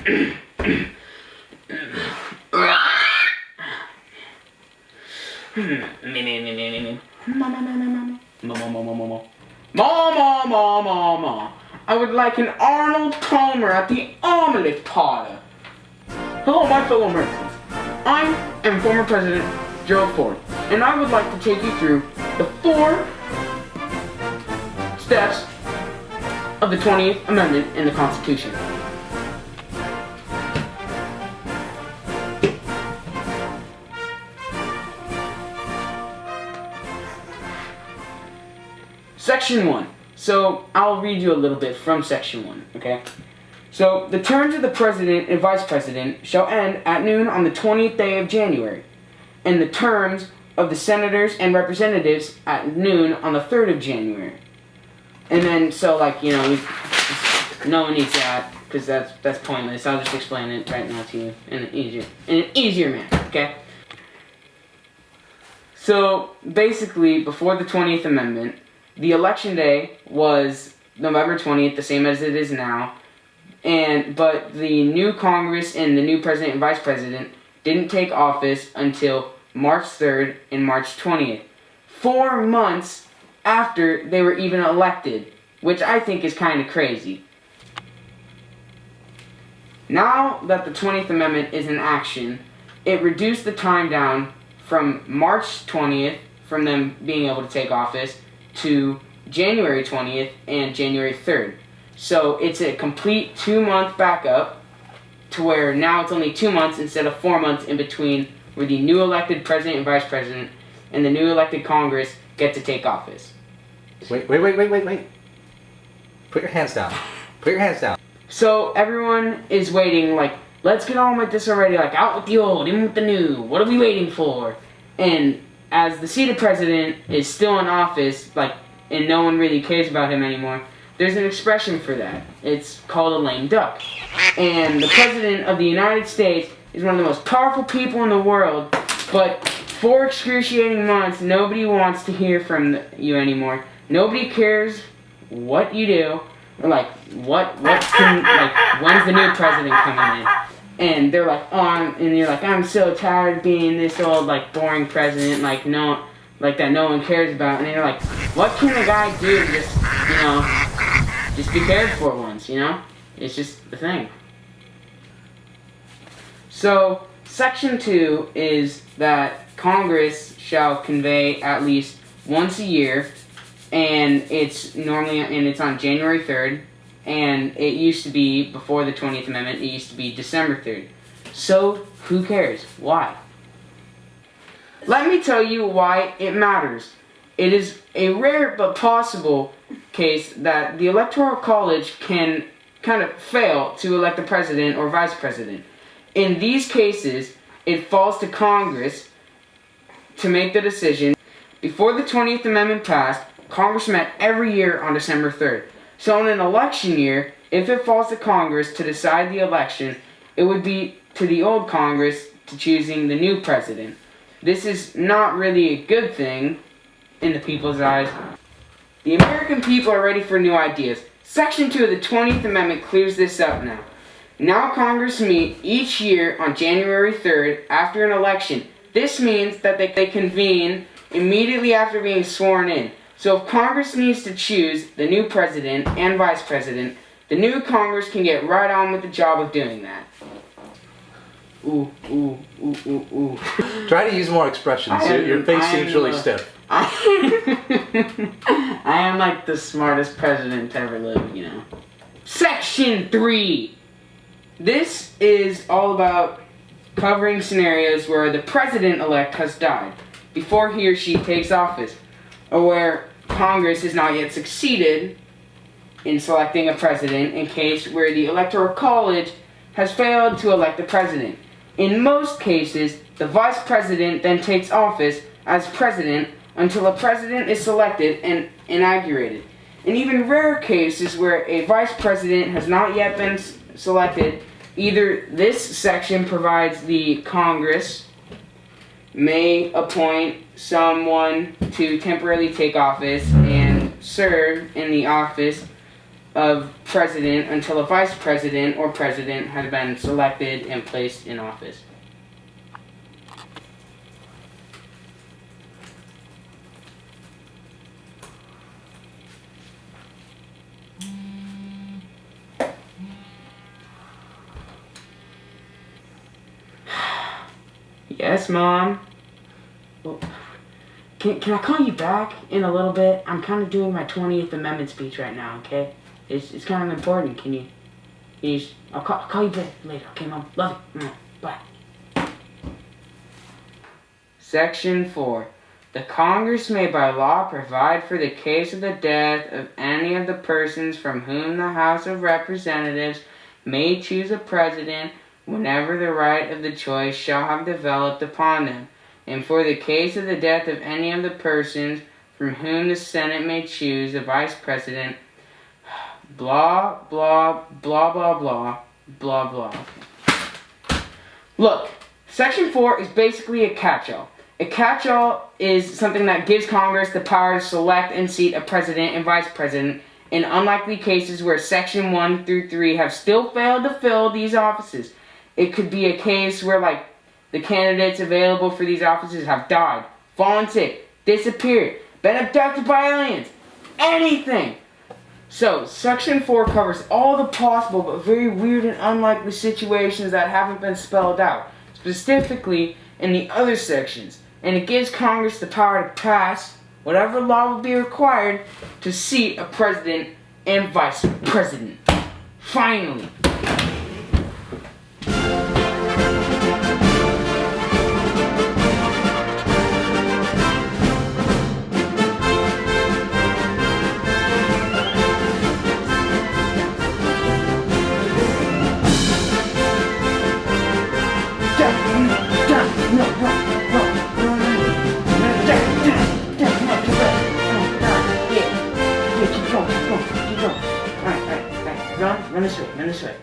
I would like an Arnold Palmer at the omelet parlor. Hello, my fellow Americans. I am former President Gerald Ford, and I would like to take you through the 4 steps of the 20th Amendment in the Constitution. Section 1. So, I'll read you a little bit from Section 1, okay? So, the terms of the President and Vice President shall end at noon on the 20th day of January, and the terms of the Senators and Representatives at noon on the 3rd of January. And then, so, like, you know, no one needs that, because that's pointless. I'll just explain it right now to you in an easier manner, okay? So, basically, before the 20th Amendment, the election day was November 20th, the same as it is now, but the new Congress and the new President and Vice President didn't take office until March 3rd and March 20th, 4 months after they were even elected, which I think is kind of crazy. Now that the 20th Amendment is in action, it reduced the time down from March 20th, from them being able to take office, to January 20th and January 3rd. So it's a complete 2-month backup to where now it's only 2 months instead of 4 months in between where the new elected President and Vice President and the new elected Congress get to take office. Wait. Put your hands down. Put your hands down. So everyone is waiting, like, let's get on with this already, like, out with the old, in with the new, what are we waiting for? And as the seated president is still in office, like, and no one really cares about him anymore, there's an expression for that. It's called a lame duck. And the President of the United States is one of the most powerful people in the world, but for excruciating months, nobody wants to hear from you anymore. Nobody cares what you do, or like, when's the new president coming in? And they're like, and you're like, I'm so tired of being this old, like, boring president, that no one cares about. And you're like, what can the guy do to just, just be cared for once, It's just the thing. So, Section 2 is that Congress shall convey at least once a year, and it's on January 3rd. And it used to be, before the 20th Amendment, it used to be December 3rd. So, who cares? Why? Let me tell you why it matters. It is a rare but possible case that the Electoral College can kind of fail to elect the President or Vice President. In these cases, it falls to Congress to make the decision. Before the 20th Amendment passed, Congress met every year on December 3rd. So in an election year, if it falls to Congress to decide the election, it would be to the old Congress to choosing the new president. This is not really a good thing in the people's eyes. The American people are ready for new ideas. Section 2 of the 20th Amendment clears this up now. Now Congress meet each year on January 3rd after an election. This means that they convene immediately after being sworn in. So if Congress needs to choose the new president and vice president, the new Congress can get right on with the job of doing that. Ooh. Try to use more expressions. Your face seems really stiff. I am like the smartest president to ever live, Section 3. This is all about covering scenarios where the president-elect has died before he or she takes office, or where Congress has not yet succeeded in selecting a president, in case where the Electoral College has failed to elect the president. In most cases, the vice president then takes office as president until a president is selected and inaugurated. In even rare cases where a vice president has not yet been selected, either this section provides the Congress may appoint someone to temporarily take office and serve in the office of president until a vice president or president has been selected and placed in office. Yes, Mom? Well, can I call you back in a little bit? I'm kind of doing my 20th Amendment speech right now, okay? It's kind of important. Can you I'll call you back later, okay, Mom? Love you. Bye. Section 4. The Congress may by law provide for the case of the death of any of the persons from whom the House of Representatives may choose a president whenever the right of the choice shall have developed upon them, and for the case of the death of any of the persons from whom the Senate may choose a vice president, blah, blah, blah, blah, blah, blah, blah. Look, Section 4 is basically a catch-all. A catch-all is something that gives Congress the power to select and seat a president and vice president in unlikely cases where Section 1 through 3 have still failed to fill these offices. It could be a case where, like, the candidates available for these offices have died, fallen sick, disappeared, been abducted by aliens, anything. So, Section 4 covers all the possible but very weird and unlikely situations that haven't been spelled out, specifically in the other sections, and it gives Congress the power to pass whatever law will be required to seat a president and vice president. Finally. Run this way, run this way.